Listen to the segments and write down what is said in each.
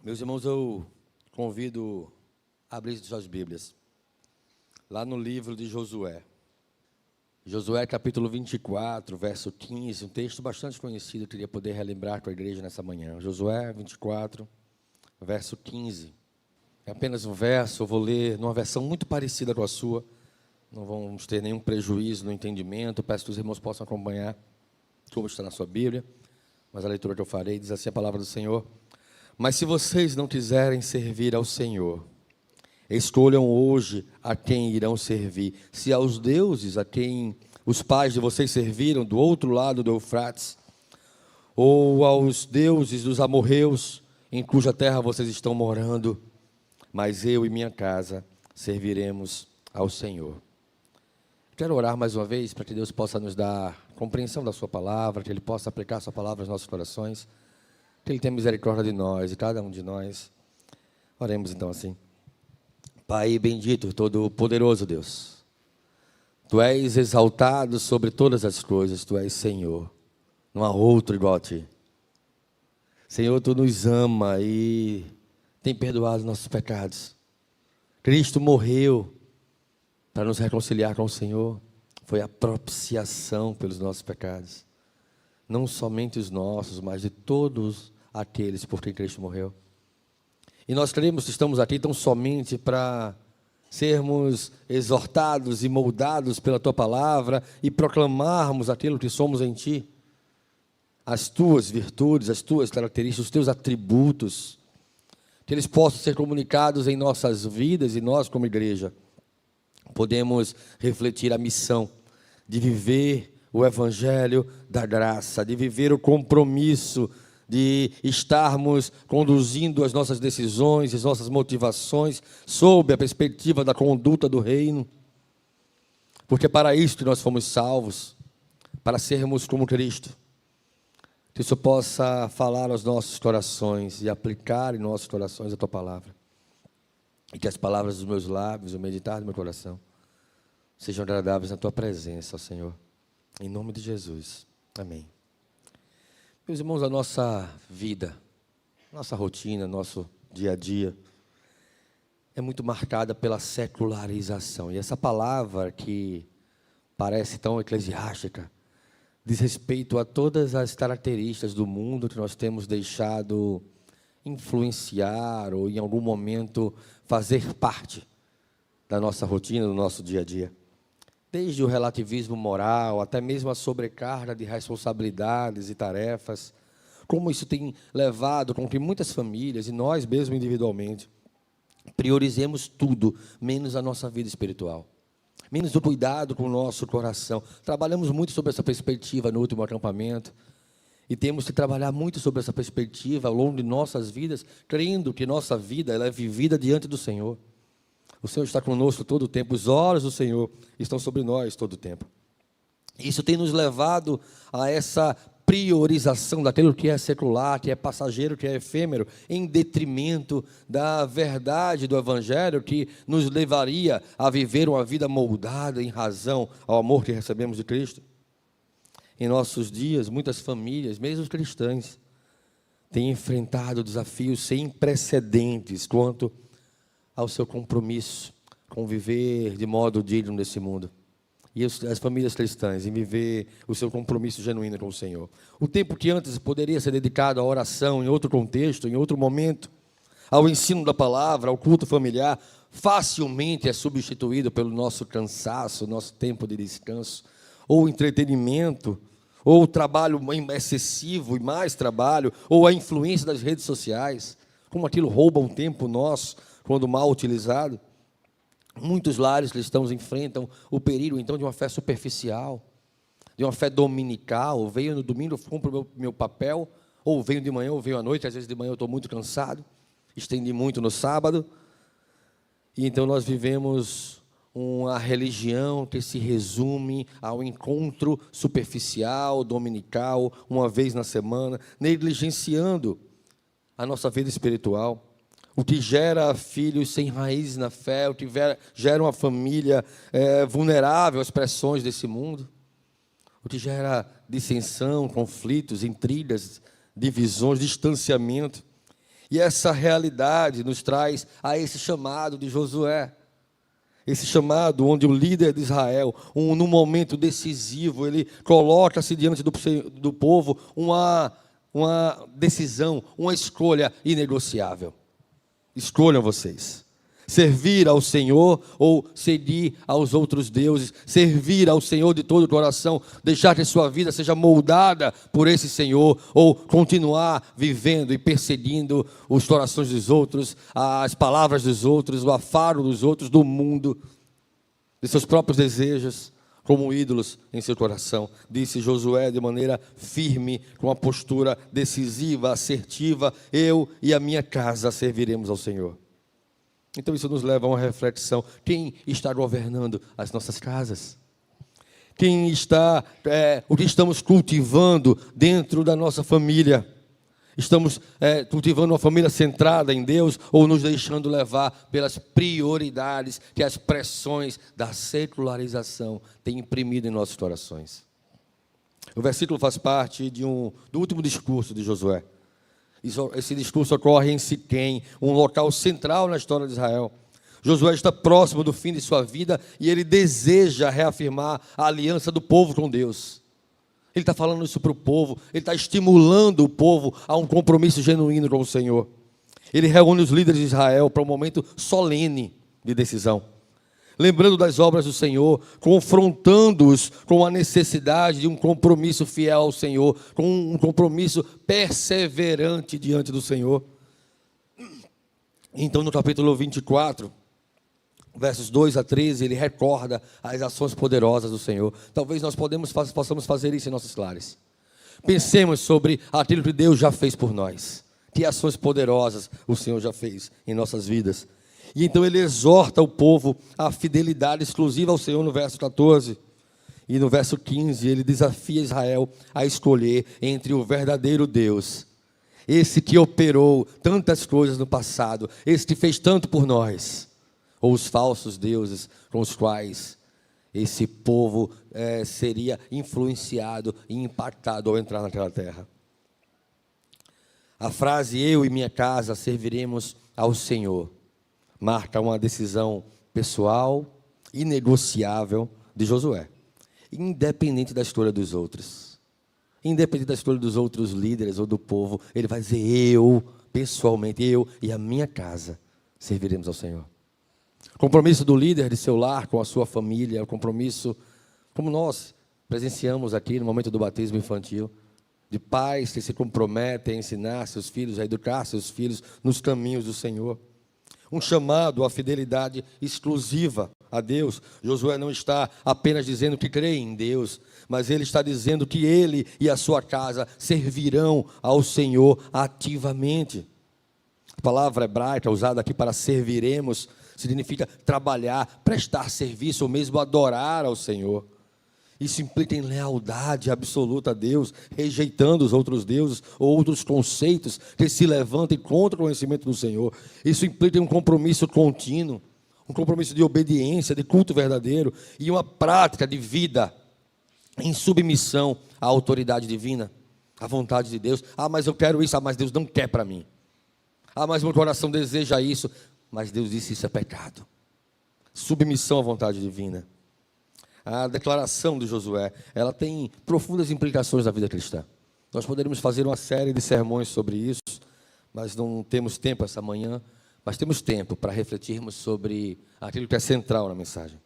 Meus irmãos, eu convido a abrir suas Bíblias, lá no livro de Josué. Josué capítulo 24, verso 15, um texto bastante conhecido, eu queria poder relembrar com a igreja nessa manhã. Josué 24, verso 15. É apenas um verso, eu vou ler numa versão muito parecida com a sua, não vamos ter nenhum prejuízo no entendimento, peço que os irmãos possam acompanhar como está na sua Bíblia, mas a leitura que eu farei diz assim a palavra do Senhor: mas se vocês não quiserem servir ao Senhor, escolham hoje a quem irão servir, se aos deuses a quem os pais de vocês serviram do outro lado do Eufrates, ou aos deuses dos amorreus, em cuja terra vocês estão morando, mas eu e minha casa serviremos ao Senhor. Quero orar mais uma vez para que Deus possa nos dar compreensão da sua palavra, que Ele possa aplicar a sua palavra aos nossos corações, que Ele tenha misericórdia de nós, de cada um de nós. Oremos então assim. Pai bendito, todo-poderoso Deus, Tu és exaltado sobre todas as coisas, Tu és Senhor, não há outro igual a Ti. Senhor, Tu nos ama e tem perdoado nossos pecados. Cristo morreu para nos reconciliar com o Senhor, foi a propiciação pelos nossos pecados, não somente os nossos, mas de todos aqueles por quem Cristo morreu. E nós cremos que estamos aqui tão somente para sermos exortados e moldados pela Tua palavra e proclamarmos aquilo que somos em Ti, as Tuas virtudes, as Tuas características, os Teus atributos, que eles possam ser comunicados em nossas vidas e nós como igreja podemos refletir a missão de viver o Evangelho da graça, de viver o compromisso de estarmos conduzindo as nossas decisões, as nossas motivações, sob a perspectiva da conduta do reino, porque é para isso que nós fomos salvos, para sermos como Cristo. Que isso possa falar aos nossos corações e aplicar em nossos corações a Tua palavra, e que as palavras dos meus lábios, o meditar do meu coração, sejam agradáveis na Tua presença, ó Senhor, em nome de Jesus, amém. Meus irmãos, a nossa vida, nossa rotina, nosso dia a dia, é muito marcada pela secularização, e essa palavra que parece tão eclesiástica, diz respeito a todas as características do mundo que nós temos deixado influenciar ou em algum momento fazer parte da nossa rotina, do nosso dia a dia. Desde o relativismo moral, até mesmo a sobrecarga de responsabilidades e tarefas, como isso tem levado com que muitas famílias, e nós mesmos individualmente, priorizemos tudo, menos a nossa vida espiritual, menos o cuidado com o nosso coração. Trabalhamos muito sobre essa perspectiva no último acampamento, e temos que trabalhar muito sobre essa perspectiva ao longo de nossas vidas, crendo que nossa vida ela é vivida diante do Senhor. O Senhor está conosco todo o tempo, os olhos do Senhor estão sobre nós todo o tempo. Isso tem nos levado a essa priorização daquilo que é secular, que é passageiro, que é efêmero, em detrimento da verdade do Evangelho, que nos levaria a viver uma vida moldada em razão ao amor que recebemos de Cristo. Em nossos dias, muitas famílias, mesmo cristãs, têm enfrentado desafios sem precedentes quanto ao seu compromisso com viver de modo digno nesse mundo. E as famílias cristãs em viver o seu compromisso genuíno com o Senhor. O tempo que antes poderia ser dedicado à oração, em outro contexto, em outro momento, ao ensino da palavra, ao culto familiar, facilmente é substituído pelo nosso cansaço, nosso tempo de descanso, ou entretenimento, ou trabalho excessivo e mais trabalho, ou a influência das redes sociais, como aquilo rouba um tempo nosso, quando mal utilizado. Muitos lares cristãos enfrentam o perigo, então, de uma fé superficial, de uma fé dominical. Venho no domingo, cumpro meu papel, ou venho de manhã, ou venho à noite. Às vezes de manhã eu estou muito cansado, estendi muito no sábado, e então nós vivemos uma religião que se resume ao encontro superficial, dominical, uma vez na semana, negligenciando a nossa vida espiritual, o que gera filhos sem raízes na fé, o que gera uma família vulnerável às pressões desse mundo, o que gera dissensão, conflitos, intrigas, divisões, distanciamento. E essa realidade nos traz a esse chamado de Josué. Esse chamado onde o líder de Israel, num momento decisivo, ele coloca-se diante do povo uma decisão, uma escolha inegociável. Escolham vocês. Servir ao Senhor ou seguir aos outros deuses. Servir ao Senhor de todo o coração. Deixar que sua vida seja moldada por esse Senhor. Ou continuar vivendo e perseguindo os corações dos outros, as palavras dos outros, o afaro dos outros, do mundo, de seus próprios desejos, como ídolos em seu coração. Disse Josué de maneira firme, com uma postura decisiva, assertiva: eu e a minha casa serviremos ao Senhor. Então isso nos leva a uma reflexão: quem está governando as nossas casas? Quem está, o que estamos cultivando dentro da nossa família? Estamos cultivando uma família centrada em Deus ou nos deixando levar pelas prioridades que as pressões da secularização têm imprimido em nossos corações? O versículo faz parte do último discurso de Josué. Esse discurso ocorre em Siquém, um local central na história de Israel. Josué está próximo do fim de sua vida e ele deseja reafirmar a aliança do povo com Deus. Ele está falando isso para o povo, ele está estimulando o povo a um compromisso genuíno com o Senhor. Ele reúne os líderes de Israel para um momento solene de decisão, lembrando das obras do Senhor, confrontando-os com a necessidade de um compromisso fiel ao Senhor, com um compromisso perseverante diante do Senhor. Então, no capítulo 24, versos 2 a 13, ele recorda as ações poderosas do Senhor. Talvez nós possamos fazer isso em nossos lares. Pensemos sobre aquilo que Deus já fez por nós. Que ações poderosas o Senhor já fez em nossas vidas. E então ele exorta o povo à fidelidade exclusiva ao Senhor no verso 14. E no verso 15 ele desafia Israel a escolher entre o verdadeiro Deus, esse que operou tantas coisas no passado, esse que fez tanto por nós, ou os falsos deuses com os quais esse povo seria influenciado e impactado ao entrar naquela terra. A frase "eu e minha casa serviremos ao Senhor" marca uma decisão pessoal, inegociável de Josué, independente da escolha dos outros. Independente da escolha dos outros líderes ou do povo, ele vai dizer: eu, pessoalmente, eu e a minha casa serviremos ao Senhor. Compromisso do líder de seu lar com a sua família, o compromisso, como nós presenciamos aqui no momento do batismo infantil, de pais que se comprometem a ensinar seus filhos, a educar seus filhos nos caminhos do Senhor. Um chamado à fidelidade exclusiva a Deus. Josué não está apenas dizendo que crê em Deus, mas ele está dizendo que ele e a sua casa servirão ao Senhor ativamente. A palavra hebraica usada aqui para serviremos significa trabalhar, prestar serviço ou mesmo adorar ao Senhor. Isso implica em lealdade absoluta a Deus, rejeitando os outros deuses ou outros conceitos que se levantem contra o conhecimento do Senhor. Isso implica em um compromisso contínuo, um compromisso de obediência, de culto verdadeiro e uma prática de vida em submissão à autoridade divina, à vontade de Deus. Ah, mas eu quero isso. Ah, mas Deus não quer para mim. Ah, mas meu coração deseja isso. Mas Deus disse: isso é pecado. Submissão à vontade divina. A declaração de Josué, ela tem profundas implicações na vida cristã. Nós poderíamos fazer uma série de sermões sobre isso, mas não temos tempo essa manhã. Mas temos tempo para refletirmos sobre aquilo que é central na mensagem.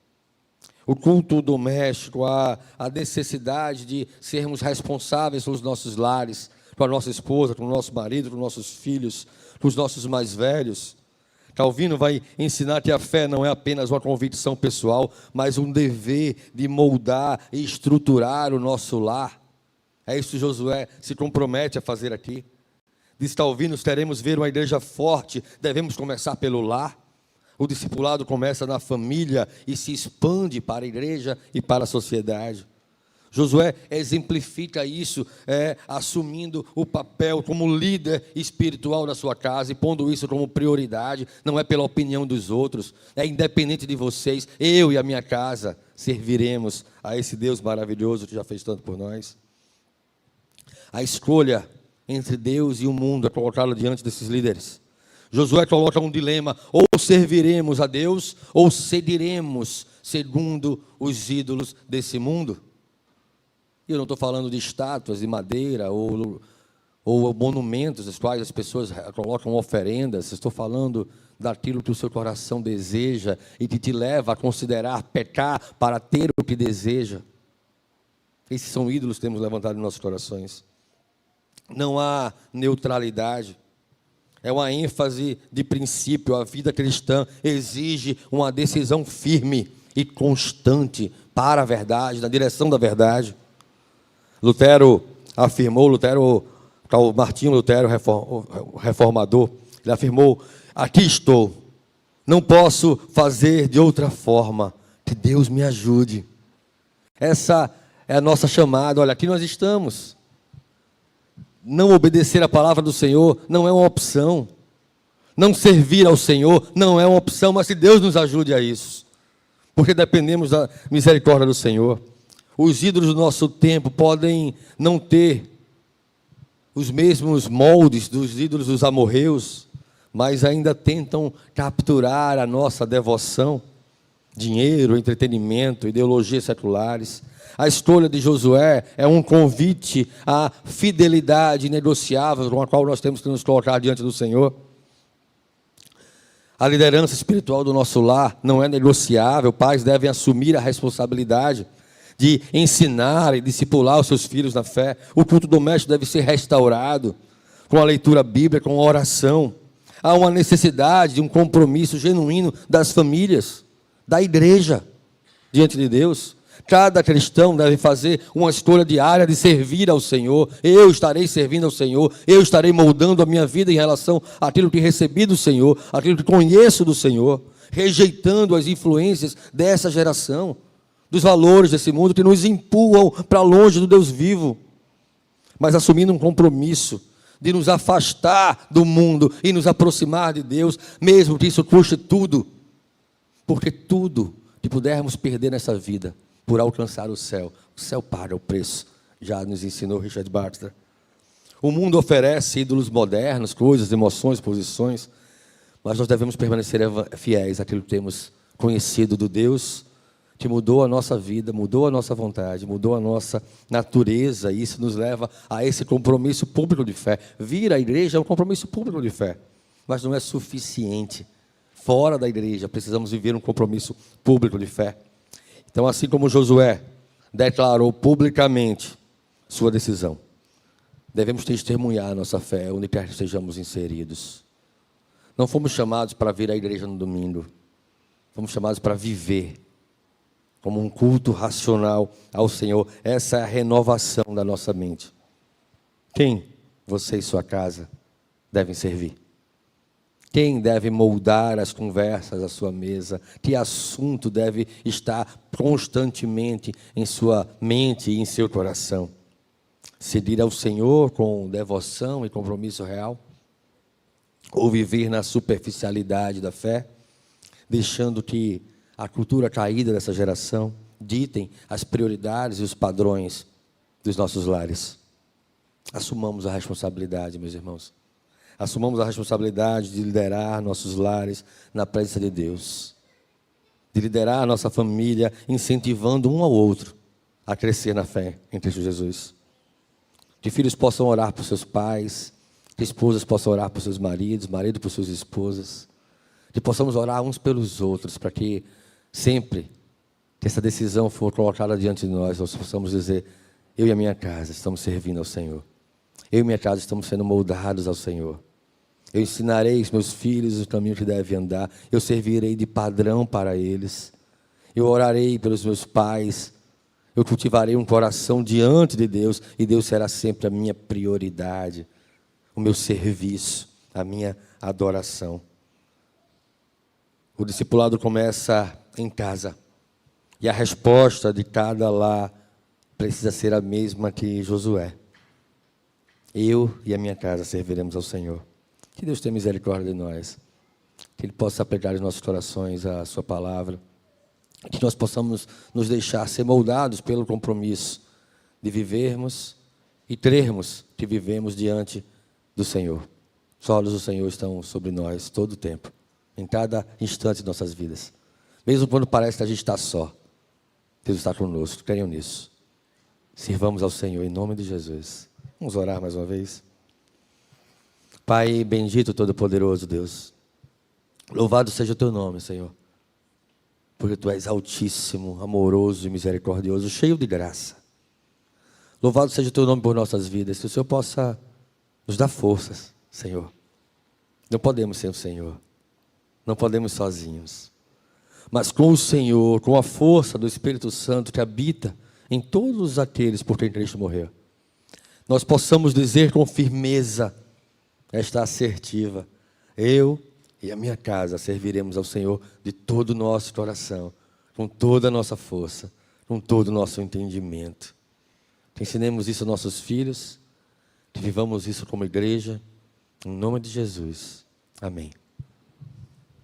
O culto doméstico, a necessidade de sermos responsáveis pelos nossos lares, com a nossa esposa, com o nosso marido, com os nossos filhos, com os nossos mais velhos. Calvino vai ensinar que a fé não é apenas uma convicção pessoal, mas um dever de moldar e estruturar o nosso lar. É isso que Josué se compromete a fazer aqui. Diz Calvino: se queremos ver uma igreja forte, devemos começar pelo lar. O discipulado começa na família e se expande para a igreja e para a sociedade. Josué exemplifica isso, assumindo o papel como líder espiritual da sua casa e pondo isso como prioridade. Não é pela opinião dos outros, é independente de vocês. Eu e a minha casa serviremos a esse Deus maravilhoso que já fez tanto por nós. A escolha entre Deus e o mundo é colocado diante desses líderes. Josué coloca um dilema: ou serviremos a Deus, ou seguiremos segundo os ídolos desse mundo. E eu não estou falando de estátuas de madeira ou monumentos dos quais as pessoas colocam oferendas. Estou falando daquilo que o seu coração deseja e que te leva a considerar pecar para ter o que deseja. Esses são ídolos que temos levantado em nossos corações. Não há neutralidade. É uma ênfase de princípio. A vida cristã exige uma decisão firme e constante para a verdade, na direção da verdade. Lutero afirmou, Martinho Lutero, reformador, ele afirmou: aqui estou, não posso fazer de outra forma, que Deus me ajude. Essa é a nossa chamada. Olha, aqui nós estamos. Não obedecer a palavra do Senhor não é uma opção. Não servir ao Senhor não é uma opção, mas que Deus nos ajude a isso. Porque dependemos da misericórdia do Senhor. Os ídolos do nosso tempo podem não ter os mesmos moldes dos ídolos dos amorreus, mas ainda tentam capturar a nossa devoção, dinheiro, entretenimento, ideologias seculares. A escolha de Josué é um convite à fidelidade inegociável com a qual nós temos que nos colocar diante do Senhor. A liderança espiritual do nosso lar não é negociável. Pais devem assumir a responsabilidade de ensinar e discipular os seus filhos na fé. O culto doméstico deve ser restaurado com a leitura bíblica, com a oração. Há uma necessidade de um compromisso genuíno das famílias, da igreja, diante de Deus. Cada cristão deve fazer uma escolha diária de servir ao Senhor. Eu estarei servindo ao Senhor. Eu estarei moldando a minha vida em relação àquilo que recebi do Senhor, àquilo que conheço do Senhor, rejeitando as influências dessa geração, dos valores desse mundo que nos empurram para longe do Deus vivo, mas assumindo um compromisso de nos afastar do mundo e nos aproximar de Deus, mesmo que isso custe tudo, porque tudo que pudermos perder nessa vida por alcançar o céu paga o preço, já nos ensinou Richard Baxter. O mundo oferece ídolos modernos, coisas, emoções, posições, mas nós devemos permanecer fiéis àquilo que temos conhecido do Deus que mudou a nossa vida, mudou a nossa vontade, mudou a nossa natureza, e isso nos leva a esse compromisso público de fé. Vir à igreja é um compromisso público de fé, mas não é suficiente. Fora da igreja, precisamos viver um compromisso público de fé. Então, assim como Josué declarou publicamente sua decisão, devemos testemunhar a nossa fé onde quer que estejamos inseridos. Não fomos chamados para vir à igreja no domingo, fomos chamados para viver como um culto racional ao Senhor. Essa é a renovação da nossa mente. Quem você e sua casa devem servir? Quem deve moldar as conversas à sua mesa? Que assunto deve estar constantemente em sua mente e em seu coração? Seguir ao Senhor com devoção e compromisso real? Ou viver na superficialidade da fé, deixando que a cultura caída dessa geração ditem as prioridades e os padrões dos nossos lares? Assumamos a responsabilidade, meus irmãos. Assumamos a responsabilidade de liderar nossos lares na presença de Deus, de liderar a nossa família, incentivando um ao outro a crescer na fé em Cristo Jesus. Que filhos possam orar por seus pais, que esposas possam orar por seus maridos, marido por suas esposas, que possamos orar uns pelos outros, para que sempre que essa decisão for colocada diante de nós possamos dizer: eu e a minha casa estamos servindo ao Senhor. Eu e minha casa estamos sendo moldados ao Senhor. Eu ensinarei os meus filhos o caminho que devem andar. Eu servirei de padrão para eles. Eu orarei pelos meus pais. Eu cultivarei um coração diante de Deus. E Deus será sempre a minha prioridade, o meu serviço, a minha adoração. O discipulado começa em casa. E a resposta de cada lar precisa ser a mesma que Josué. Eu e a minha casa serviremos ao Senhor. Que Deus tenha misericórdia de nós. Que Ele possa aplicar os nossos corações à sua palavra. Que nós possamos nos deixar ser moldados pelo compromisso de vivermos e crermos que vivemos diante do Senhor. Os olhos do Senhor estão sobre nós todo o tempo, em cada instante de nossas vidas. Mesmo quando parece que a gente está só, Deus está conosco, creiam nisso. Sirvamos ao Senhor em nome de Jesus. Vamos orar mais uma vez. Pai bendito, todo-poderoso Deus, louvado seja o teu nome, Senhor, porque tu és altíssimo, amoroso e misericordioso, cheio de graça. Louvado seja o teu nome por nossas vidas, que o Senhor possa nos dar forças, Senhor. Não podemos sem o Senhor, não podemos sozinhos, mas com o Senhor, com a força do Espírito Santo que habita em todos aqueles por quem Cristo morreu, nós possamos dizer com firmeza, esta assertiva: eu e a minha casa serviremos ao Senhor de todo o nosso coração, com toda a nossa força, com todo o nosso entendimento. Que ensinemos isso aos nossos filhos, que vivamos isso como igreja, em nome de Jesus. Amém.